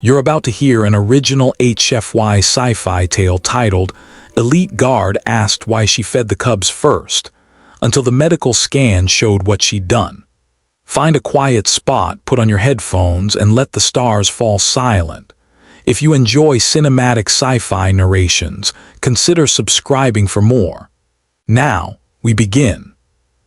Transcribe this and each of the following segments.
You're about to hear an original HFY sci-fi tale titled Elite Guard Asked Why She Fed the Cubs First, until the medical scan showed what she'd done. Find a quiet spot, put on your headphones, and let the stars fall silent. If you enjoy cinematic sci-fi narrations, consider subscribing for more. Now, we begin.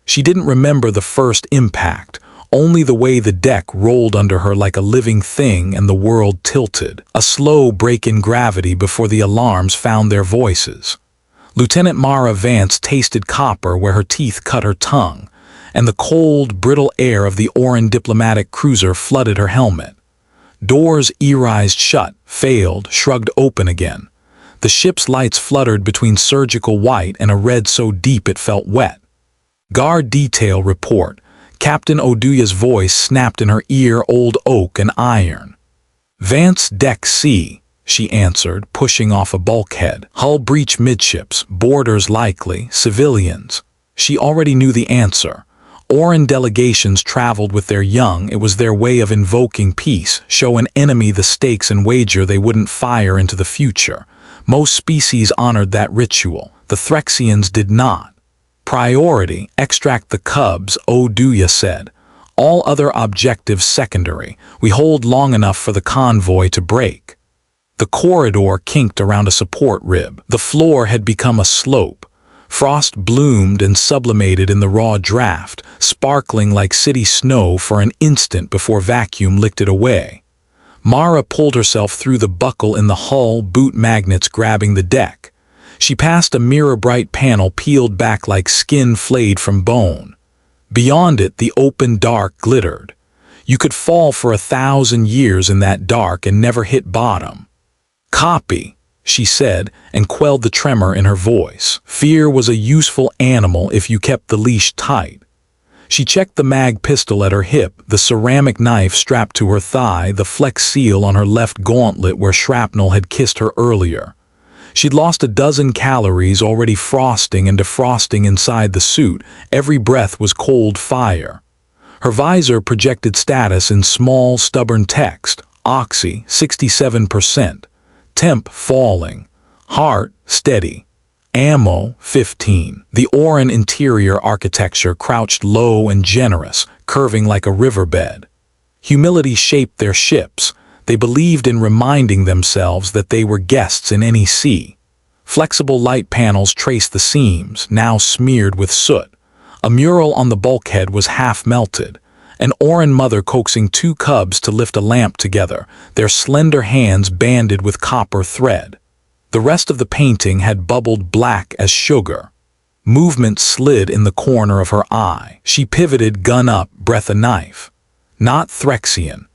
She didn't remember the first impact, only the way the deck rolled under her like a living thing and the world tilted. A slow break in gravity before the alarms found their voices. Lieutenant Mara Vance tasted copper where her teeth cut her tongue, and the cold, brittle air of the Auran diplomatic cruiser flooded her helmet. Doors earized shut, failed, shrugged open again. The ship's lights fluttered between surgical white and a red so deep it felt wet. Guard detail report. Captain Oduya's voice snapped in her ear, old oak and iron. Vance Deck C, she answered, pushing off a bulkhead. Hull breach midships, boarders likely, civilians. She already knew the answer. Auran delegations traveled with their young. It was their way of invoking peace, show an enemy the stakes and wager they wouldn't fire into the future. Most species honored that ritual. The Threxians did not. Priority, extract the cubs, Oduya said. All other objectives secondary. We hold long enough for the convoy to break. The corridor kinked around a support rib. The floor had become a slope. Frost bloomed and sublimated in the raw draft, sparkling like city snow for an instant before vacuum licked it away. Mara pulled herself through the buckle in the hull, boot magnets grabbing the deck. She passed a mirror-bright panel peeled back like skin flayed from bone. Beyond it, the open dark glittered. You could fall for 1,000 years in that dark and never hit bottom. Copy, she said, and quelled the tremor in her voice. Fear was a useful animal if you kept the leash tight. She checked the mag pistol at her hip, the ceramic knife strapped to her thigh, the flex seal on her left gauntlet where shrapnel had kissed her earlier. She'd lost a dozen calories already frosting and defrosting inside the suit. Every breath was cold fire. Her visor projected status in small, stubborn text. Oxy, 67%. Temp, falling. Heart, steady. Ammo, 15. The Auran interior architecture crouched low and generous, curving like a riverbed. Humility shaped their ships. They believed in reminding themselves that they were guests in any sea. Flexible light panels traced the seams, now smeared with soot. A mural on the bulkhead was half melted. An Auran mother coaxing two cubs to lift a lamp together, their slender hands banded with copper thread. The rest of the painting had bubbled black as sugar. Movement slid in the corner of her eye. She pivoted, gun up, breath a knife. Not Threxian.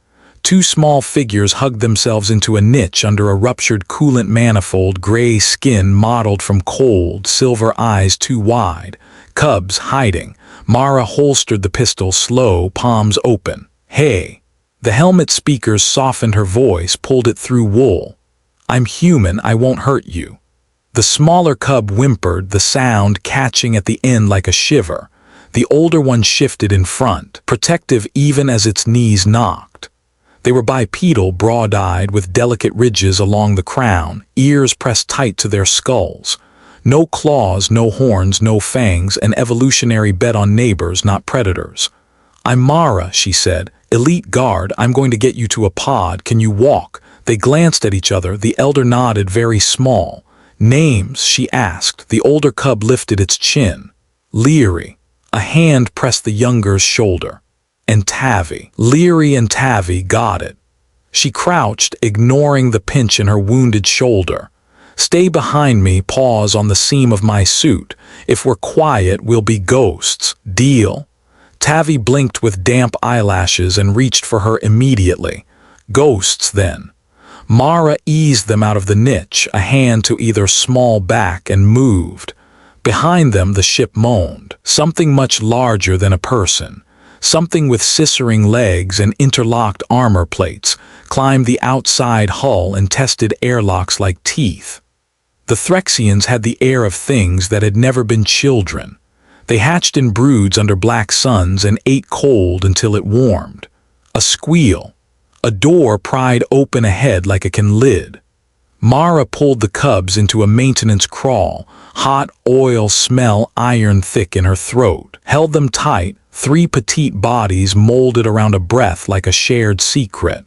Two small figures hugged themselves into a niche under a ruptured coolant manifold, gray skin mottled from cold, silver eyes too wide. Cubs hiding. Mara holstered the pistol, slow, palms open. Hey. The helmet speakers softened her voice, pulled it through wool. I'm human, I won't hurt you. The smaller cub whimpered, the sound catching at the end like a shiver. The older one shifted in front, protective even as its knees knocked. They were bipedal, broad-eyed, with delicate ridges along the crown, ears pressed tight to their skulls. No claws, no horns, no fangs, an evolutionary bet on neighbors, not predators. I'm Mara, she said. Elite Guard, I'm going to get you to a pod. Can you walk? They glanced at each other. The elder nodded, very small. Names, she asked. The older cub lifted its chin. Leary. A hand pressed the younger's shoulder. And Tavi. Leary and Tavi got it. She crouched, ignoring the pinch in her wounded shoulder. Stay behind me, pause on the seam of my suit. If we're quiet, we'll be ghosts. Deal? Tavi blinked with damp eyelashes and reached for her immediately. Ghosts, then. Mara eased them out of the niche, a hand to either small back, and moved. Behind them, the ship moaned. Something much larger than a person. Something with scissoring legs and interlocked armor plates climbed the outside hull and tested airlocks like teeth. The Threxians had the air of things that had never been children. They hatched in broods under black suns and ate cold until it warmed. A squeal. A door pried open ahead like a can lid. Mara pulled the cubs into a maintenance crawl, hot oil smell iron thick in her throat, held them tight, three petite bodies molded around a breath like a shared secret.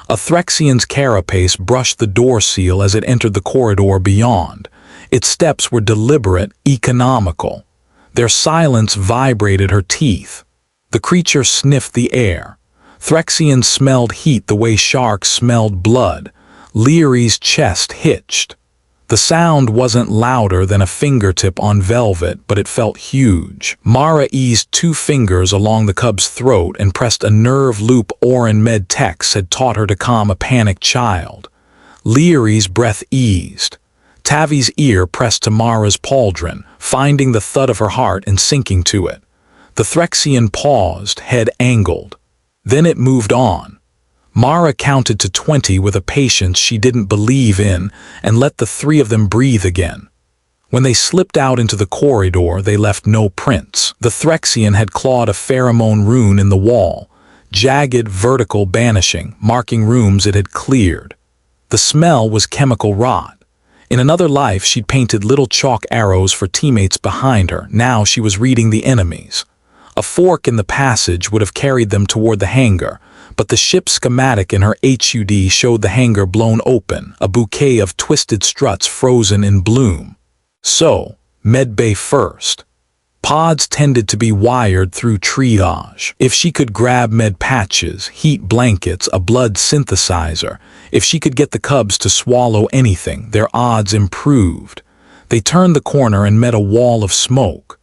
A Threxian's carapace brushed the door seal as it entered the corridor beyond. Its steps were deliberate, economical. Their silence vibrated her teeth. The creature sniffed the air. Threxian smelled heat the way sharks smelled blood. Leary's chest hitched. The sound wasn't louder than a fingertip on velvet, but it felt huge. Mara eased two fingers along the cub's throat and pressed a nerve loop Auran med techs had taught her to calm a panicked child. Leary's breath eased. Tavi's ear pressed to Mara's pauldron, finding the thud of her heart and sinking to it. The Threxian paused, head angled. Then it moved on. Mara counted to 20 with a patience she didn't believe in and let the three of them breathe again. When they slipped out into the corridor, they left no prints. The Threxian had clawed a pheromone rune in the wall, jagged, vertical, banishing, marking rooms it had cleared. The smell was chemical rot. In another life, she'd painted little chalk arrows for teammates behind her. Now she was reading the enemies. A fork in the passage would have carried them toward the hangar, but the ship's schematic in her HUD showed the hangar blown open, a bouquet of twisted struts frozen in bloom. So, medbay first. Pods tended to be wired through triage. If she could grab med patches, heat blankets, a blood synthesizer, if she could get the cubs to swallow anything, their odds improved. They turned the corner and met a wall of smoke.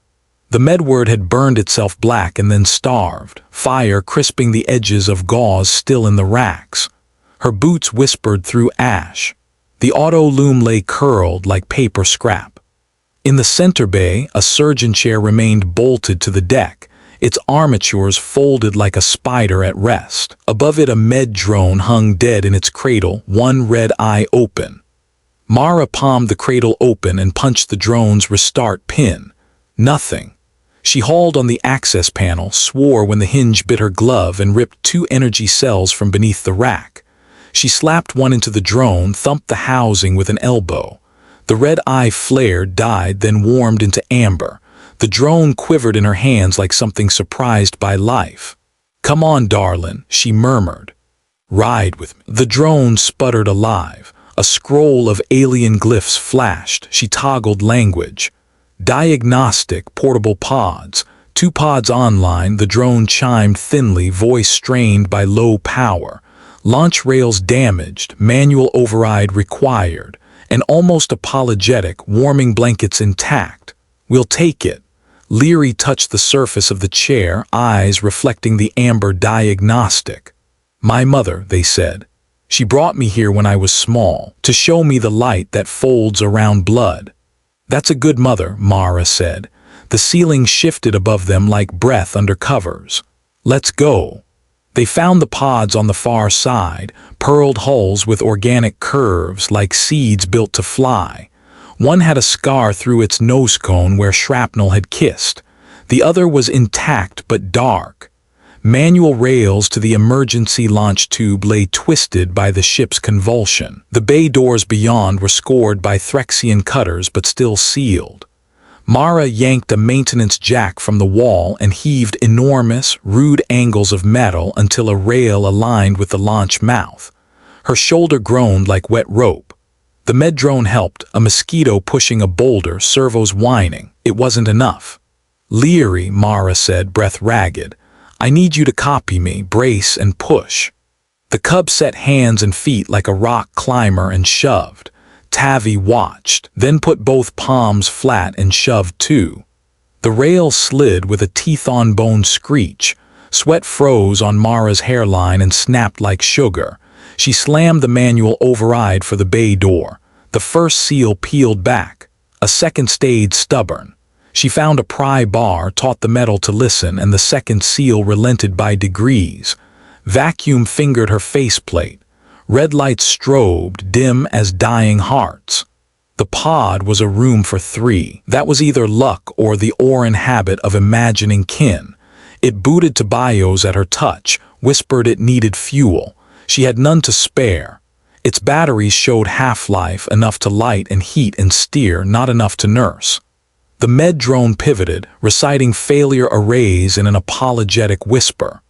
The medward had burned itself black and then starved, fire crisping the edges of gauze still in the racks. Her boots whispered through ash. The auto loom lay curled like paper scrap. In the center bay, a surgeon chair remained bolted to the deck, its armatures folded like a spider at rest. Above it, a med drone hung dead in its cradle, one red eye open. Mara palmed the cradle open and punched the drone's restart pin. Nothing. She hauled on the access panel, swore when the hinge bit her glove, and ripped two energy cells from beneath the rack. She slapped one into the drone, thumped the housing with an elbow. The red eye flared, died, then warmed into amber. The drone quivered in her hands like something surprised by life. "Come on, darling," she murmured. "Ride with me." The drone sputtered alive. A scroll of alien glyphs flashed. She toggled language. Diagnostic portable pods. 2 pods online, the drone chimed thinly, voice strained by low power. Launch rails damaged, manual override required. And almost apologetic, warming blankets intact. "We'll take it." Leary touched the surface of the chair, eyes reflecting the amber diagnostic. "My mother," they said. "She brought me here when I was small, to show me the light that folds around blood." "That's a good mother," Mara said. The ceiling shifted above them like breath under covers. "Let's go." They found the pods on the far side, pearled hulls with organic curves like seeds built to fly. One had a scar through its nose cone where shrapnel had kissed. The other was intact but dark. Manual rails to the emergency launch tube lay twisted by the ship's convulsion. The bay doors beyond were scored by Threxian cutters but still sealed. Mara yanked a maintenance jack from the wall and heaved enormous, rude angles of metal until a rail aligned with the launch mouth. Her shoulder groaned like wet rope. The med drone helped, a mosquito pushing a boulder, servos whining. It wasn't enough. "Leary," Mara said, breath ragged. "I need you to copy me, brace and push." The cub set hands and feet like a rock climber and shoved. Tavi watched, then put both palms flat and shoved too. The rail slid with a teeth-on-bone screech. Sweat froze on Mara's hairline and snapped like sugar. She slammed the manual override for the bay door. The first seal peeled back. A second stayed stubborn. She found a pry bar, taught the metal to listen, and the second seal relented by degrees. Vacuum fingered her faceplate. Red lights strobed, dim as dying hearts. The pod was a room for 3. That was either luck or the Auran habit of imagining kin. It booted to bios at her touch, whispered it needed fuel. She had none to spare. Its batteries showed half-life, enough to light and heat and steer, not enough to nurse. The med drone pivoted, reciting failure arrays in an apologetic whisper.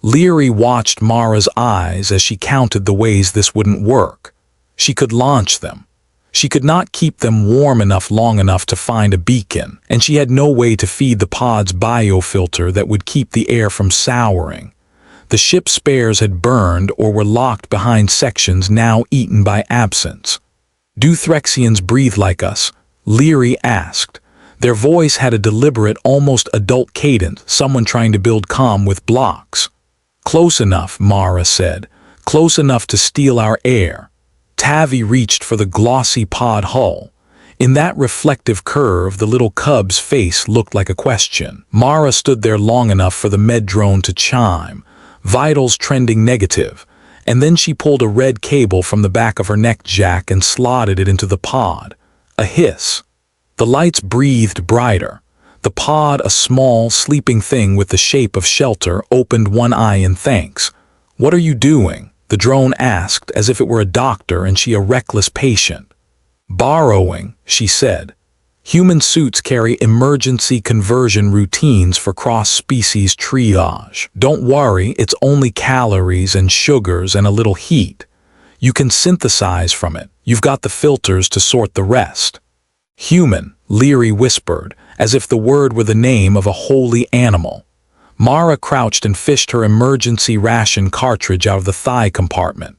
Leary watched Mara's eyes as she counted the ways this wouldn't work. She could launch them. She could not keep them warm enough long enough to find a beacon, and she had no way to feed the pod's biofilter that would keep the air from souring. The ship's spares had burned or were locked behind sections now eaten by absence. "Do Threxians breathe like us?" Leary asked. Their voice had a deliberate, almost adult cadence, someone trying to build calm with blocks. "Close enough," Mara said. "Close enough to steal our air." Tavi reached for the glossy pod hull. In that reflective curve, the little cub's face looked like a question. Mara stood there long enough for the med drone to chime, vitals trending negative, and then she pulled a red cable from the back of her neck jack and slotted it into the pod. A hiss. The lights breathed brighter. The pod, a small, sleeping thing with the shape of shelter, opened one eye in thanks. "What are you doing?" the drone asked, as if it were a doctor and she a reckless patient. "Borrowing," she said. "Human suits carry emergency conversion routines for cross-species triage. Don't worry, it's only calories and sugars and a little heat. You can synthesize from it. You've got the filters to sort the rest." "Human," Leary whispered, as if the word were the name of a holy animal. Mara crouched and fished her emergency ration cartridge out of the thigh compartment.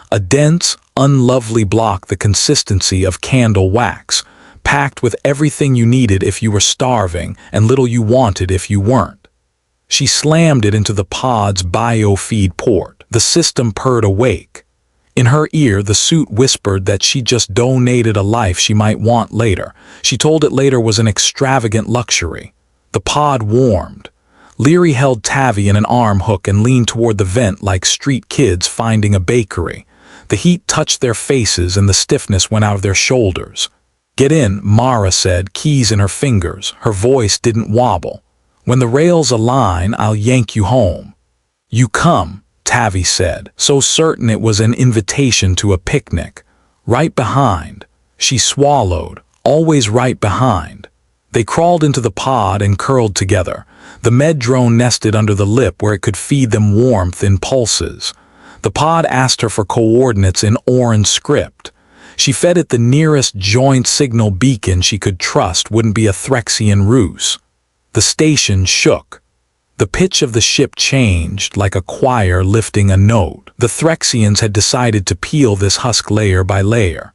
A dense, unlovely block the consistency of candle wax, packed with everything you needed if you were starving and little you wanted if you weren't. She slammed it into the pod's biofeed port. The system purred awake. In her ear, the suit whispered that she just donated a life she might want later. She told it later was an extravagant luxury. The pod warmed. Leary held Tavi in an arm hook and leaned toward the vent like street kids finding a bakery. The heat touched their faces and the stiffness went out of their shoulders. "Get in," Mara said, keys in her fingers. Her voice didn't wobble. "When the rails align, I'll yank you home." "You come," Tavi said, so certain it was an invitation to a picnic. "Right behind." She swallowed. "Always right behind." They crawled into the pod and curled together. The med drone nested under the lip where it could feed them warmth in pulses. The pod asked her for coordinates in Auran script. She fed it the nearest joint signal beacon she could trust wouldn't be a Threxian ruse. The station shook. The pitch of the ship changed, like a choir lifting a note. The Threxians had decided to peel this husk layer by layer.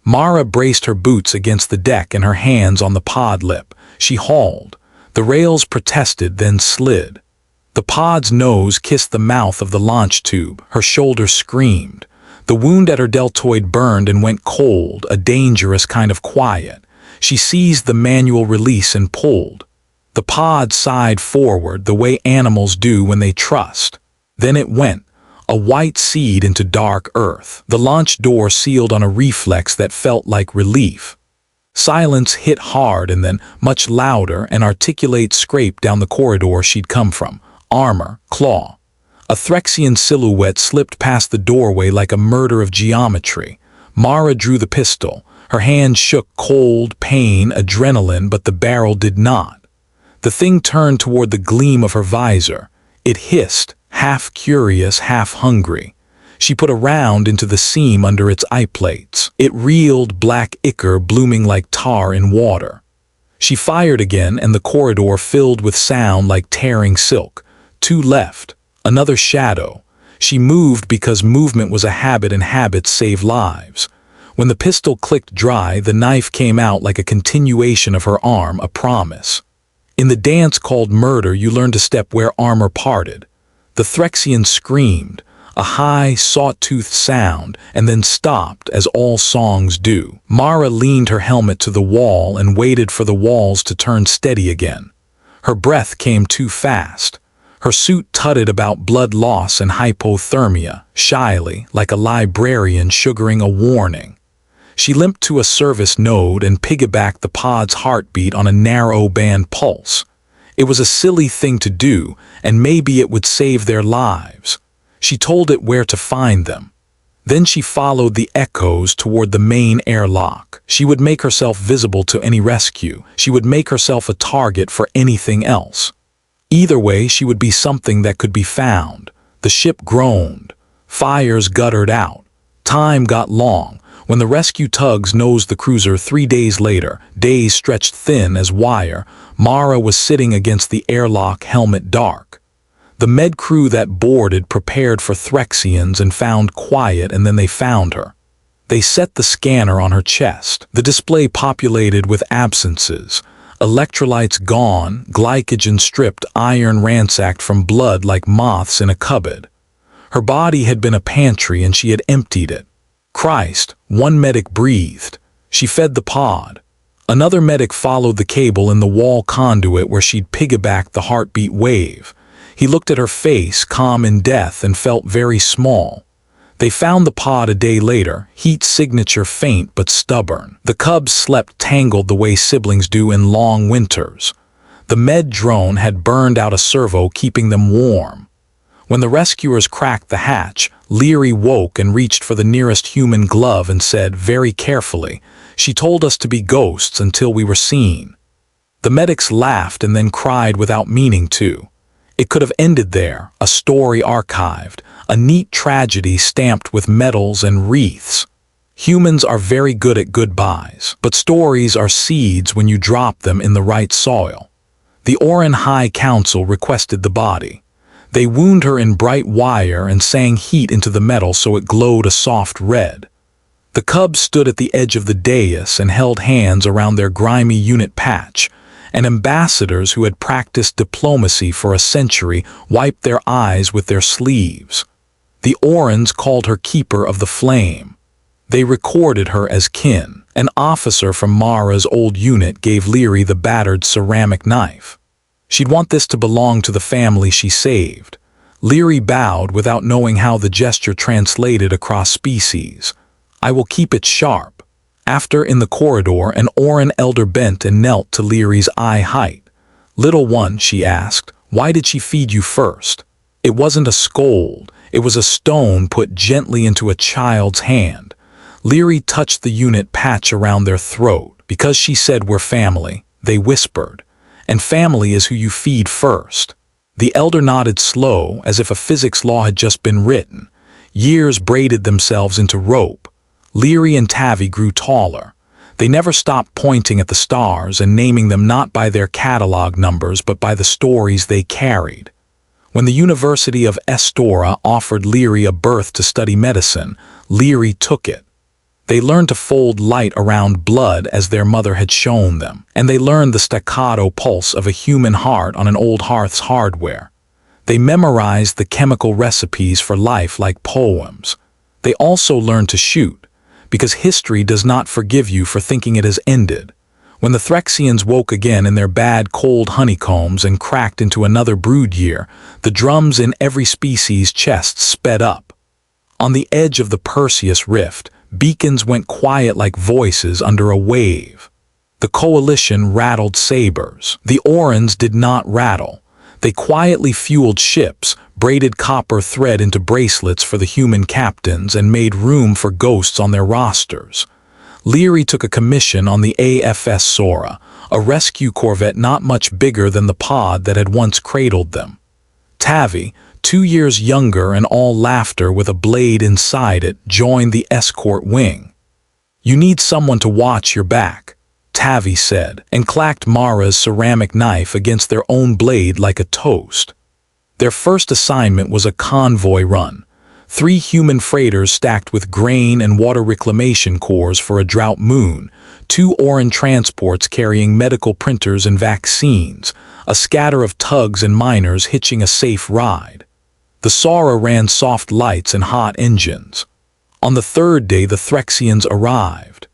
Mara braced her boots against the deck and her hands on the pod lip. She hauled. The rails protested, then slid. The pod's nose kissed the mouth of the launch tube. Her shoulder screamed. The wound at her deltoid burned and went cold, a dangerous kind of quiet. She seized the manual release and pulled. The pod sighed forward the way animals do when they trust. Then it went, a white seed into dark earth. The launch door sealed on a reflex that felt like relief. Silence hit hard and then, much louder, an articulate scrape down the corridor she'd come from. Armor, claw. A Threxian silhouette slipped past the doorway like a murder of geometry. Mara drew the pistol. Her hand shook cold, pain, adrenaline, but the barrel did not. The thing turned toward the gleam of her visor. It hissed, half curious, half hungry. She put a round into the seam under its eye plates. It reeled, black ichor blooming like tar in water. She fired again, and the corridor filled with sound like tearing silk. Two left. Another shadow. She moved because movement was a habit and habits save lives. When the pistol clicked dry, the knife came out like a continuation of her arm, a promise. In the dance called murder, you learn to step where armor parted. The Threxian screamed, a high, saw-toothed sound, and then stopped, as all songs do. Mara leaned her helmet to the wall and waited for the walls to turn steady again. Her breath came too fast. Her suit tutted about blood loss and hypothermia, shyly, like a librarian sugaring a warning. She limped to a service node and piggybacked the pod's heartbeat on a narrow-band pulse. It was a silly thing to do, and maybe it would save their lives. She told it where to find them. Then she followed the echoes toward the main airlock. She would make herself visible to any rescue. She would make herself a target for anything else. Either way, she would be something that could be found. The ship groaned. Fires guttered out. Time got long. When the rescue tugs nosed the cruiser 3 days later, days stretched thin as wire, Mara was sitting against the airlock helmet dark. The med crew that boarded prepared for Threxians and found quiet, and then they found her. They set the scanner on her chest. The display populated with absences. Electrolytes gone, glycogen stripped, iron ransacked from blood like moths in a cupboard. Her body had been a pantry and she had emptied it. Christ, one medic breathed. She fed the pod. Another medic followed the cable in the wall conduit where she'd piggybacked the heartbeat wave. He looked at her face, calm in death, and felt very small. They found the pod a day later, heat signature faint but stubborn. The cubs slept tangled the way siblings do in long winters. The med drone had burned out a servo, keeping them warm. When the rescuers cracked the hatch, Leary woke and reached for the nearest human glove and said very carefully, "She told us to be ghosts until we were seen." The medics laughed and then cried without meaning to. It could have ended there, a story archived, a neat tragedy stamped with medals and wreaths. Humans are very good at goodbyes, but stories are seeds when you drop them in the right soil. The Auran High Council requested the body. They wound her in bright wire and sang heat into the metal so it glowed a soft red. The cubs stood at the edge of the dais and held hands around their grimy unit patch, and ambassadors who had practiced diplomacy for a century wiped their eyes with their sleeves. The Aurans called her Keeper of the Flame. They recorded her as kin. An officer from Mara's old unit gave Leary the battered ceramic knife. She'd want this to belong to the family she saved. Leary bowed without knowing how the gesture translated across species. "I will keep it sharp." After, in the corridor, an Auran elder bent and knelt to Leary's eye height. "Little one," she asked, "why did she feed you first?" It wasn't a scold. It was a stone put gently into a child's hand. Leary touched the unit patch around their throat. "Because she said we're family," they whispered. "And family is who you feed first." The elder nodded slow, as if a physics law had just been written. Years braided themselves into rope. Leary and Tavi grew taller. They never stopped pointing at the stars and naming them not by their catalog numbers but by the stories they carried. When the University of Estora offered Leary a berth to study medicine, Leary took it. They learned to fold light around blood as their mother had shown them, and they learned the staccato pulse of a human heart on an old hearth's hardware. They memorized the chemical recipes for life like poems. They also learned to shoot, because history does not forgive you for thinking it has ended. When the Threxians woke again in their bad cold honeycombs and cracked into another brood year, the drums in every species' chests sped up. On the edge of the Perseus rift, beacons went quiet like voices under a wave. The coalition rattled sabers. The Aurans did not rattle. They quietly fueled ships, braided copper thread into bracelets for the human captains, and made room for ghosts on their rosters. Leary took a commission on the AFS Sora, a rescue corvette not much bigger than the pod that had once cradled them. Tavi, 2 years younger and all laughter with a blade inside it, joined the escort wing. "You need someone to watch your back," Tavi said, and clacked Mara's ceramic knife against their own blade like a toast. Their first assignment was a convoy run. 3 human freighters stacked with grain and water reclamation cores for a drought moon, 2 Auran transports carrying medical printers and vaccines, a scatter of tugs and miners hitching a safe ride. The Sora ran soft lights and hot engines. On the 3rd day, the Threxians arrived.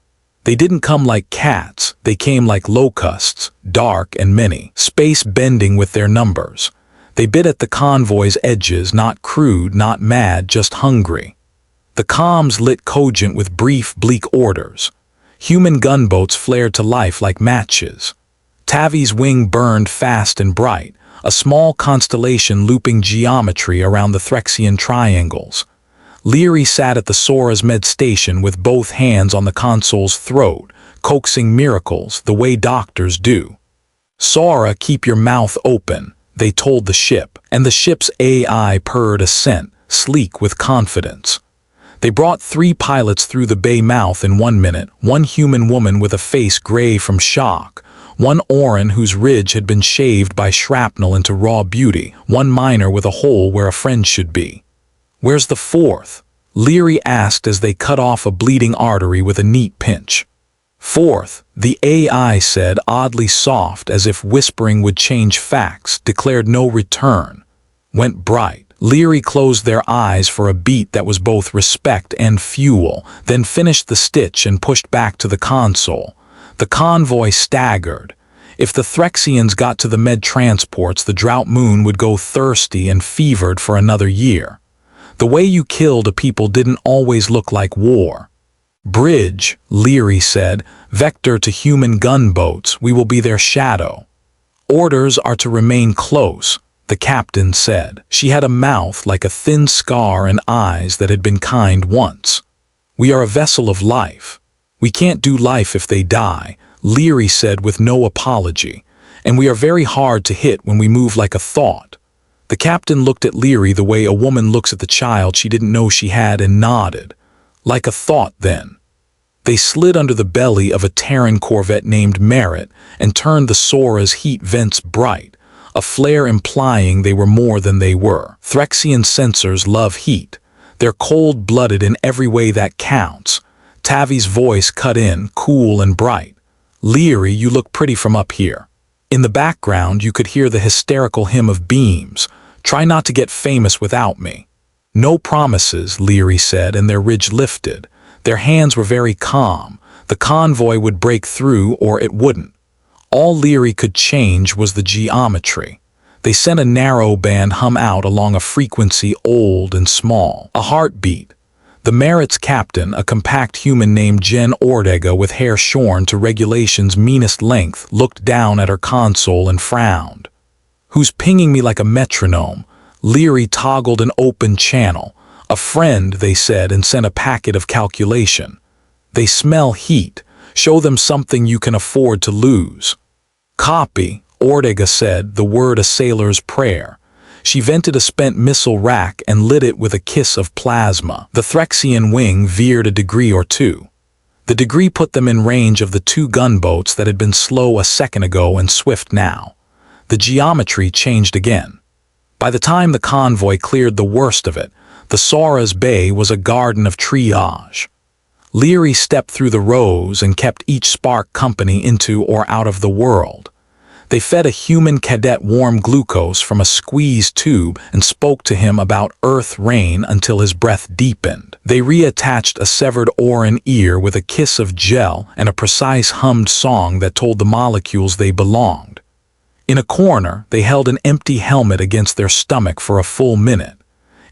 They didn't come like cats, they came like locusts, dark and many, space bending with their numbers. They bit at the convoy's edges, not crude, not mad, just hungry. The comms lit cogent with brief, bleak orders. Human gunboats flared to life like matches. Tavi's wing burned fast and bright, a small constellation looping geometry around the Threxian triangles. Leary sat at the Sora's med station with both hands on the console's throat, coaxing miracles the way doctors do. "Sora, keep your mouth open," they told the ship, and the ship's AI purred assent, sleek with confidence. They brought 3 pilots through the bay mouth in 1 minute, 1 human woman with a face gray from shock, 1 Auran whose ridge had been shaved by shrapnel into raw beauty, 1 miner with a hole where a friend should be. "Where's the 4th?" Leary asked as they cut off a bleeding artery with a neat pinch. "4th," the AI said, oddly soft, as if whispering would change facts, declared no return. Went bright. Leary closed their eyes for a beat that was both respect and fuel, then finished the stitch and pushed back to the console. The convoy staggered. If the Threxians got to the med transports, the drought moon would go thirsty and fevered for another year. The way you killed a people didn't always look like war. "Bridge," Leary said, "vector to human gunboats, we will be their shadow." "Orders are to remain close," the captain said. She had a mouth like a thin scar and eyes that had been kind once. "We are a vessel of life. We can't do life if they die," Leary said with no apology, "and we are very hard to hit when we move like a thought." The captain looked at Leary the way a woman looks at the child she didn't know she had and nodded. "Like a thought, then." They slid under the belly of a Terran corvette named Merit and turned the Sora's heat vents bright, a flare implying they were more than they were. Threxian sensors love heat. They're cold-blooded in every way that counts. Tavi's voice cut in, cool and bright. "Leary, you look pretty from up here." In the background, you could hear the hysterical hymn of beams. "Try not to get famous without me." "No promises," Leary said, and their ridge lifted. Their hands were very calm. The convoy would break through or it wouldn't. All Leary could change was the geometry. They sent a narrow band hum out along a frequency old and small, a heartbeat. The Merit's captain, a compact human named Jen Ordega with hair shorn to regulation's meanest length, looked down at her console and frowned. "Who's pinging me like a metronome?" Leary toggled an open channel. "A friend," they said, and sent a packet of calculation. "They smell heat. Show them something you can afford to lose." "Copy," Ordega said, the word a sailor's prayer. She vented a spent missile rack and lit it with a kiss of plasma. The Threxian wing veered a degree or two. The degree put them in range of the 2 gunboats that had been slow a second ago and swift now. The geometry changed again. By the time the convoy cleared the worst of it, the Sora's bay was a garden of triage. Leary stepped through the rows and kept each spark company into or out of the world. They fed a human cadet warm glucose from a squeeze tube and spoke to him about earth rain until his breath deepened. They reattached a severed Auran ear with a kiss of gel and a precise hummed song that told the molecules they belonged. In a corner, they held an empty helmet against their stomach for a full minute.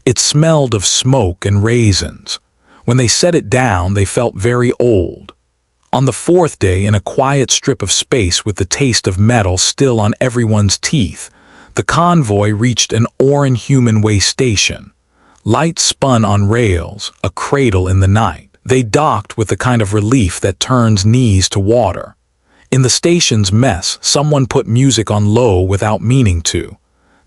It smelled of smoke and raisins. When they set it down, they felt very old. On the 4th day, in a quiet strip of space with the taste of metal still on everyone's teeth, the convoy reached an Auran human way station. Light spun on rails, a cradle in the night. They docked with the kind of relief that turns knees to water. In the station's mess, someone put music on low without meaning to.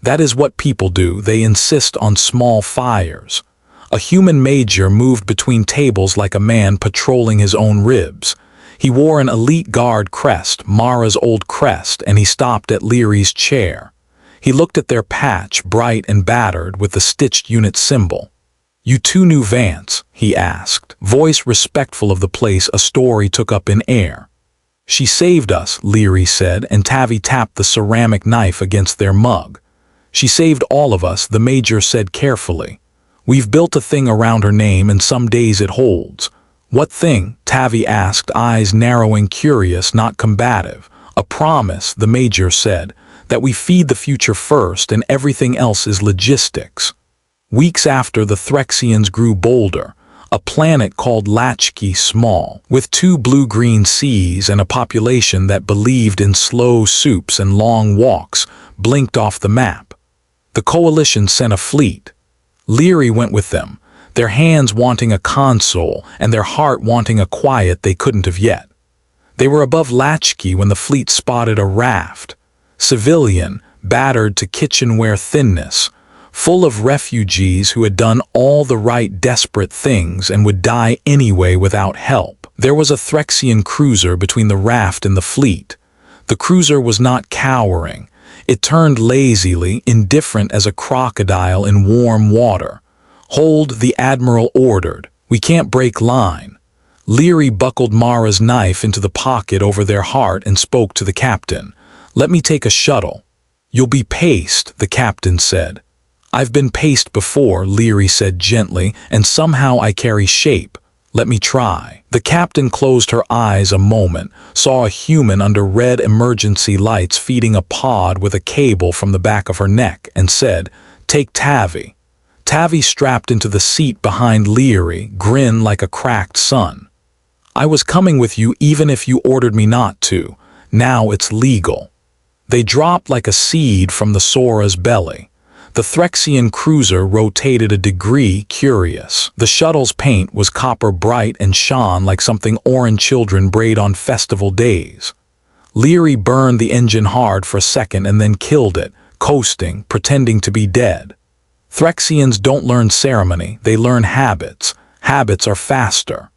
That is what people do, they insist on small fires. A human major moved between tables like a man patrolling his own ribs. He wore an elite guard crest, Mara's old crest, and he stopped at Leary's chair. He looked at their patch, bright and battered, with the stitched unit symbol. "You 2 knew Vance?" he asked. Voice respectful of the place a story took up in air. "She saved us," Leary said, and Tavi tapped the ceramic knife against their mug. "She saved all of us," the major said carefully. "We've built a thing around her name, and some days it holds." "What thing?" Tavi asked, eyes narrowing, curious, not combative. "A promise," the major said, "that we feed the future first and everything else is logistics." Weeks after, the Threxians grew bolder. a planet called Latchkey Small, with 2 blue-green seas and a population that believed in slow soups and long walks, blinked off the map. The Coalition sent a fleet. Leary went with them, their hands wanting a console and their heart wanting a quiet they couldn't have yet. They were above Latchkey when the fleet spotted a raft, civilian, battered to kitchenware thinness, full of refugees who had done all the right desperate things and would die anyway without help. There was a Threxian cruiser between the raft and the fleet. The cruiser was not cowering. It turned lazily, indifferent as a crocodile in warm water. "Hold," the admiral ordered. "We can't break line." Leary buckled Mara's knife into the pocket over their heart and spoke to the captain. "Let me take a shuttle." "You'll be paced," the captain said. "I've been paced before," Leary said gently, "and somehow I carry shape. Let me try." The captain closed her eyes a moment, saw a human under red emergency lights feeding a pod with a cable from the back of her neck, and said, "Take Tavi." Tavi strapped into the seat behind Leary, grinned like a cracked sun. "I was coming with you even if you ordered me not to. Now it's legal." They dropped like a seed from the Sora's belly. The Threxian cruiser rotated a degree, curious. The shuttle's paint was copper bright and shone like something Auran children braid on festival days. Leary burned the engine hard for a second and then killed it, coasting, pretending to be dead. Threxians don't learn ceremony, they learn habits. Habits are faster.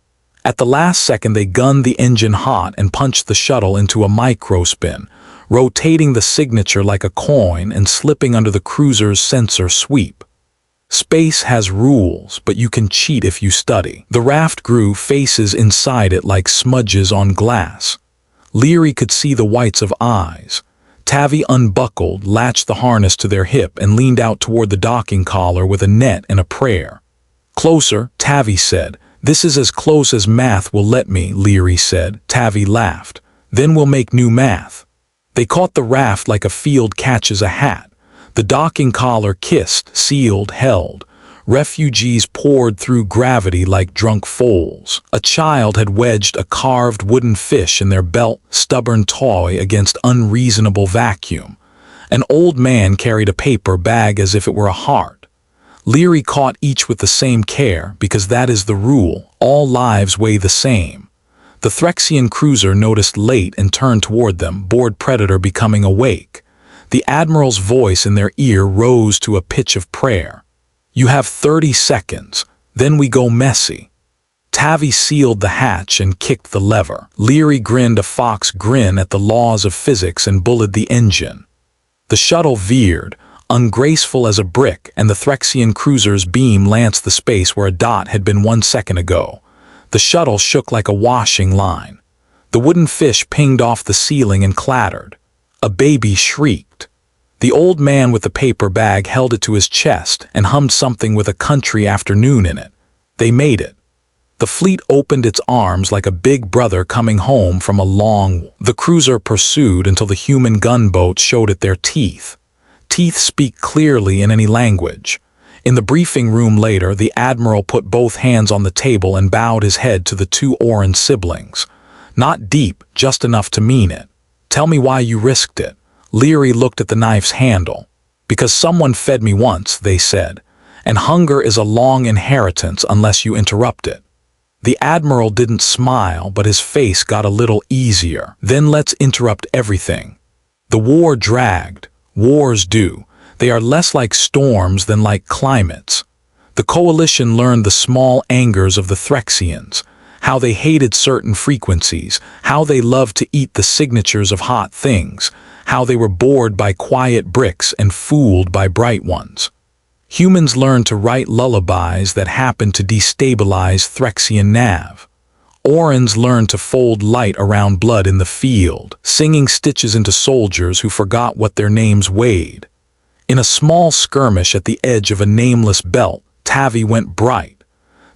At the last second they gunned the engine hot and punched the shuttle into a microspin, rotating the signature like a coin and slipping under the cruiser's sensor sweep. Space has rules, but you can cheat if you study. The raft grew, faces inside it like smudges on glass. Leary could see the whites of eyes. Tavi unbuckled, latched the harness to their hip, and leaned out toward the docking collar with a net and a prayer. "Closer," Tavi said. "This is as close as math will let me," Leary said. Tavi laughed. "Then we'll make new math." They caught the raft like a field catches a hat. The docking collar kissed, sealed, held. Refugees poured through gravity like drunk foals. A child had wedged a carved wooden fish in their belt, stubborn toy against unreasonable vacuum. An old man carried a paper bag as if it were a heart. Leary caught each with the same care, because that is the rule. All lives weigh the same. The Threxian cruiser noticed late and turned toward them, bored predator becoming awake. The admiral's voice in their ear rose to a pitch of prayer. "You have 30 seconds, then we go messy." Tavi sealed the hatch and kicked the lever. Leary grinned a fox grin at the laws of physics and bullied the engine. The shuttle veered, ungraceful as a brick, and the Threxian cruiser's beam lanced the space where a dot had been 1 second ago. The shuttle shook like a washing line. The wooden fish pinged off the ceiling and clattered. A baby shrieked. The old man with the paper bag held it to his chest and hummed something with a country afternoon in it. They made it. The fleet opened its arms like a big brother coming home from a long... The cruiser pursued until the human gunboat showed it their teeth. Teeth speak clearly in any language. In the briefing room later, the admiral put both hands on the table and bowed his head to the 2 Auran siblings. Not deep, just enough to mean it. "Tell me why you risked it." Leary looked at the knife's handle. "Because someone fed me once," they said, "and hunger is a long inheritance unless you interrupt it." The admiral didn't smile, but his face got a little easier. "Then let's interrupt everything." The war dragged. Wars do. They are less like storms than like climates. The Coalition learned the small angers of the Threxians, how they hated certain frequencies, how they loved to eat the signatures of hot things, how they were bored by quiet bricks and fooled by bright ones. Humans learned to write lullabies that happened to destabilize Threxian nav. Aurans learned to fold light around blood in the field, singing stitches into soldiers who forgot what their names weighed. In a small skirmish at the edge of a nameless belt, Tavi went bright.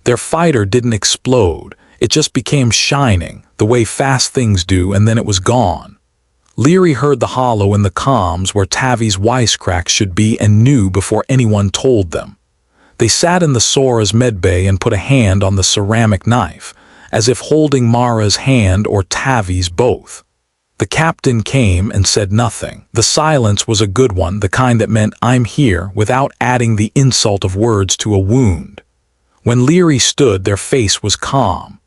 Their fighter didn't explode, it just became shining, the way fast things do, and then it was gone. Leary heard the hollow in the comms where Tavi's wisecracks should be and knew before anyone told them. They sat in the Sora's medbay and put a hand on the ceramic knife, as if holding Mara's hand or Tavi's both. The captain came and said nothing. The silence was a good one, the kind that meant I'm here without adding the insult of words to a wound. When Leary stood, their face was calm.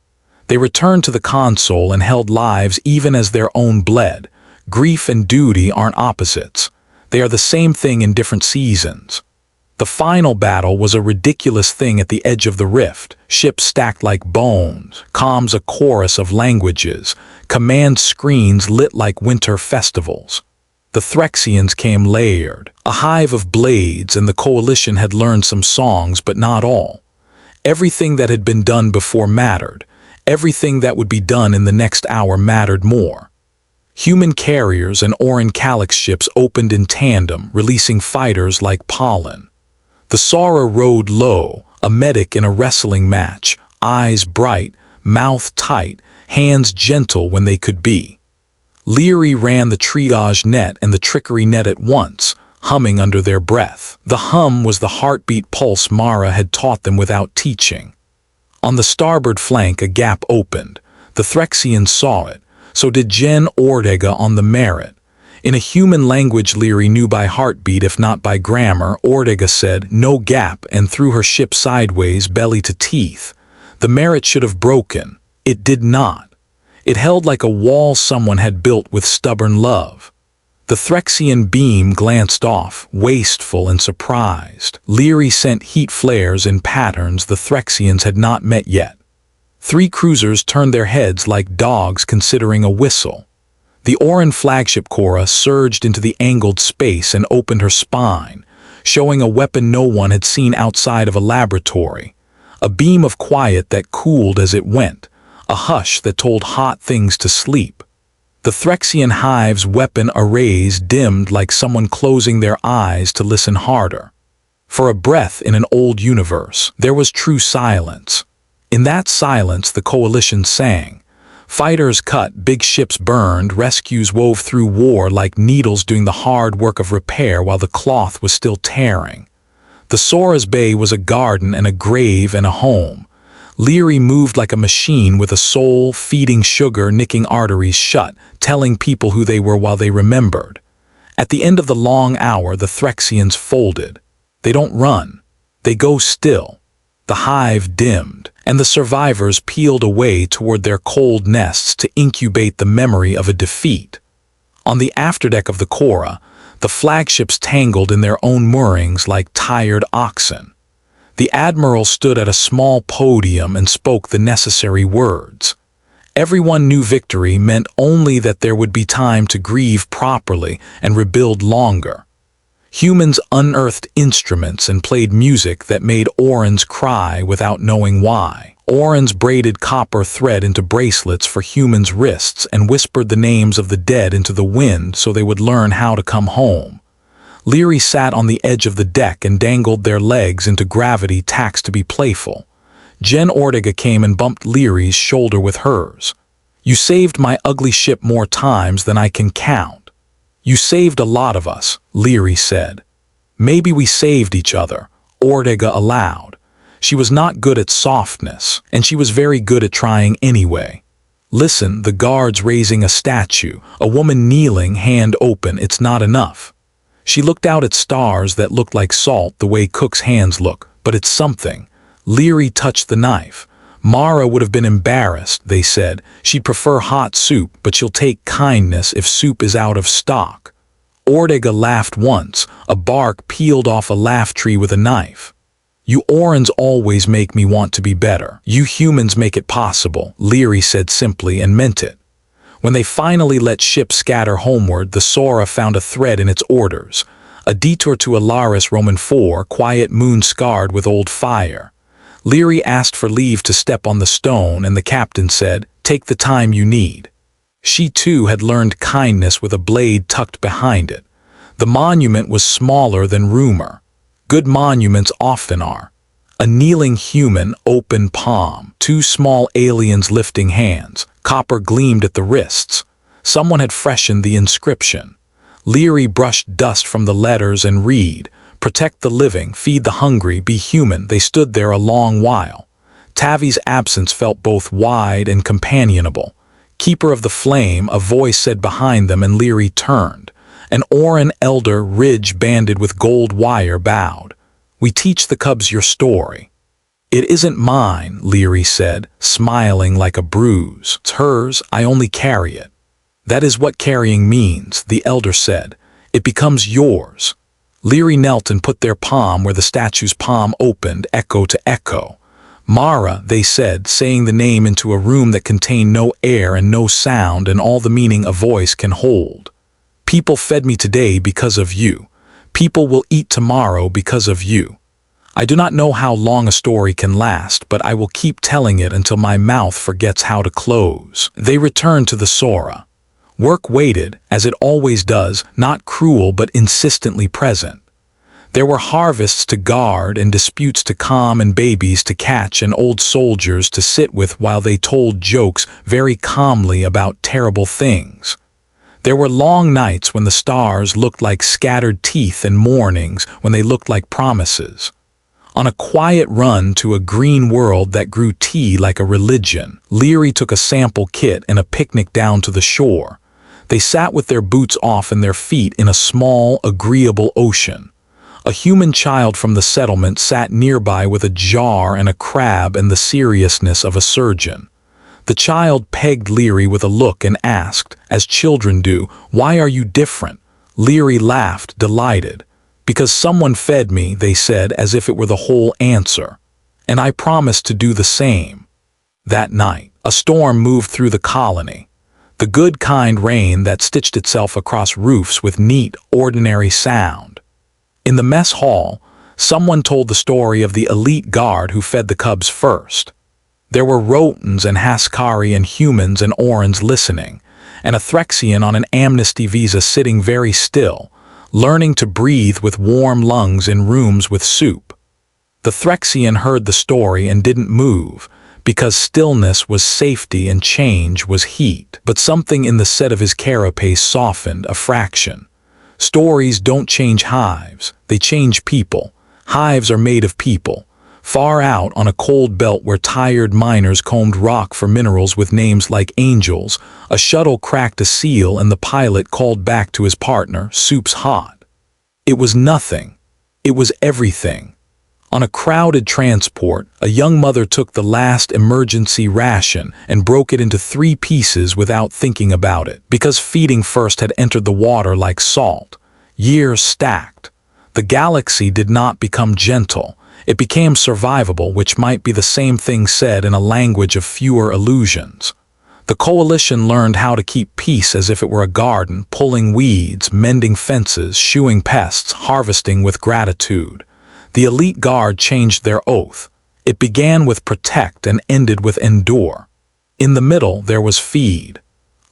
They returned to the console and held lives even as their own bled. Grief and duty aren't opposites. They are the same thing in different seasons. The final battle was a ridiculous thing at the edge of the rift. Ships stacked like bones, comms a chorus of languages, command screens lit like winter festivals. The Threxians came layered, a hive of blades, and the coalition had learned some songs, but not all. Everything that had been done before mattered. Everything that would be done in the next hour mattered more. Human carriers and Auran calyx ships opened in tandem, releasing fighters like pollen. The Sora rode low, a medic in a wrestling match, eyes bright, mouth tight, hands gentle when they could be. Leary ran the triage net and the trickery net at once, humming under their breath. The hum was the heartbeat pulse Mara had taught them without teaching. On the starboard flank a gap opened. The Threxians saw it. So did Gen Ortega on the Merit. In a human language Leary knew by heartbeat if not by grammar, Ortega said, "No gap," and threw her ship sideways, belly to teeth. The Merit should have broken. It did not. It held like a wall someone had built with stubborn love. The Threxian beam glanced off, wasteful and surprised. Leary sent heat flares in patterns the Threxians had not met yet. 3 cruisers turned their heads like dogs considering a whistle. The Auran flagship Cora surged into the angled space and opened her spine, showing a weapon no one had seen outside of a laboratory. A beam of quiet that cooled as it went, a hush that told hot things to sleep. The Threxian hive's weapon arrays dimmed like someone closing their eyes to listen harder. For a breath in an old universe, there was true silence. In that silence, the coalition sang. Fighters cut, big ships burned, rescues wove through war like needles doing the hard work of repair while the cloth was still tearing. The Sora's Bay was a garden and a grave and a home. Leary moved like a machine with a soul, feeding sugar, nicking arteries shut, telling people who they were while they remembered. At the end of the long hour, the Threxians folded. They don't run. They go still. The hive dimmed, and the survivors peeled away toward their cold nests to incubate the memory of a defeat. On the afterdeck of the Cora, the flagships tangled in their own moorings like tired oxen. The admiral stood at a small podium and spoke the necessary words. Everyone knew victory meant only that there would be time to grieve properly and rebuild longer. Humans unearthed instruments and played music that made Aurans cry without knowing why. Aurans braided copper thread into bracelets for humans' wrists and whispered the names of the dead into the wind so they would learn how to come home. Leary sat on the edge of the deck and dangled their legs into gravity taxed to be playful. Gen Ortega came and bumped Leary's shoulder with hers. "You saved my ugly ship more times than I can count." "You saved a lot of us," Leary said. "Maybe we saved each other," Ortega allowed. She was not good at softness, and she was very good at trying anyway. "Listen, the guards raising a statue, a woman kneeling, hand open, it's not enough." She looked out at stars that looked like salt the way cooks' hands look, but it's something. Leary touched the knife. Mara would have been embarrassed, they said. She'd prefer hot soup, but she'll take kindness if soup is out of stock. Ortega laughed once, a bark peeled off a laugh tree with a knife. "You Aurans always make me want to be better. You humans make it possible," Leary said simply and meant it. When they finally let ships scatter homeward, the Sora found a thread in its orders. A detour to Alaris Roman 4, quiet moon scarred with old fire. Leary asked for leave to step on the stone, and the captain said, "Take the time you need." She too had learned kindness with a blade tucked behind it. The monument was smaller than rumor. Good monuments often are. A kneeling human, open palm, 2 small aliens lifting hands, copper gleamed at the wrists. Someone had freshened the inscription. Leary brushed dust from the letters and read, Protect the living, feed the hungry, be human. They stood there a long while. Tavi's absence felt both wide and companionable. Keeper of the flame, a voice said behind them, and Leary turned. An Auran elder, ridge banded with gold wire, bowed. We teach the cubs your story. It isn't mine, Leary said, smiling like a bruise. It's hers, I only carry it. That is what carrying means, the elder said. It becomes yours. Leary knelt and put their palm where the statue's palm opened, echo to echo. Mara, they said, saying the name into a room that contained no air and no sound and all the meaning a voice can hold. People fed me today because of you. People will eat tomorrow because of you. I do not know how long a story can last, but I will keep telling it until my mouth forgets how to close. They returned to the Sora. Work waited, as it always does, not cruel but insistently present. There were harvests to guard and disputes to calm and babies to catch and old soldiers to sit with while they told jokes very calmly about terrible things. There were long nights when the stars looked like scattered teeth and mornings when they looked like promises. On a quiet run to a green world that grew tea like a religion, Leary took a sample kit and a picnic down to the shore. They sat with their boots off and their feet in a small, agreeable ocean. A human child from the settlement sat nearby with a jar and a crab and the seriousness of a surgeon. The child pegged Leary with a look and asked, as children do, "Why are you different?" Leary laughed, delighted. "Because someone fed me," they said, as if it were the whole answer. "And I promised to do the same." That night, a storm moved through the colony. The good kind rain that stitched itself across roofs with neat, ordinary sound. In the mess hall, someone told the story of the elite guard who fed the cubs first. There were Rotans and Haskari and humans and Aurans listening, and a Threxian on an amnesty visa sitting very still, learning to breathe with warm lungs in rooms with soup. The Threxian heard the story and didn't move, because stillness was safety and change was heat. But something in the set of his carapace softened a fraction. Stories don't change hives, they change people. Hives are made of people. Far out on a cold belt where tired miners combed rock for minerals with names like angels, a shuttle cracked a seal and the pilot called back to his partner, "Soup's hot." It was nothing. It was everything. On a crowded transport, a young mother took the last emergency ration and broke it into 3 pieces without thinking about it, because feeding first had entered the water like salt. Years stacked. The galaxy did not become gentle. It became survivable, which might be the same thing said in a language of fewer illusions. The coalition learned how to keep peace as if it were a garden, pulling weeds, mending fences, shooing pests, harvesting with gratitude. The elite guard changed their oath. It began with protect and ended with endure. In the middle, there was feed.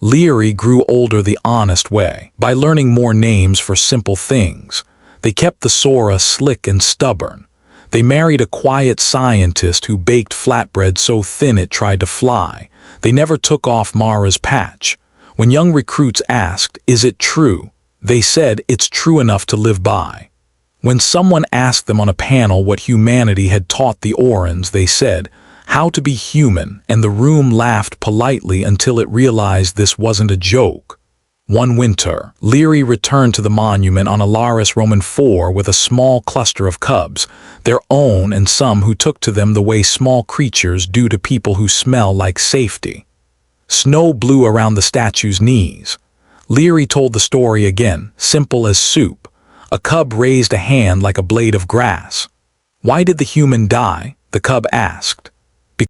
Leary grew older the honest way, by learning more names for simple things. They kept the Sora slick and stubborn. They married a quiet scientist who baked flatbread so thin it tried to fly. They never took off Mara's patch. When young recruits asked, "Is it true?" they said, "It's true enough to live by." When someone asked them on a panel what humanity had taught the Aurans, they said, "How to be human," and the room laughed politely until it realized this wasn't a joke. One winter, Leary returned to the monument on Alaris Roman 4 with a small cluster of cubs, their own and some who took to them the way small creatures do to people who smell like safety. Snow blew around the statue's knees. Leary told the story again, simple as soup. A cub raised a hand like a blade of grass. "Why did the human die?" the cub asked.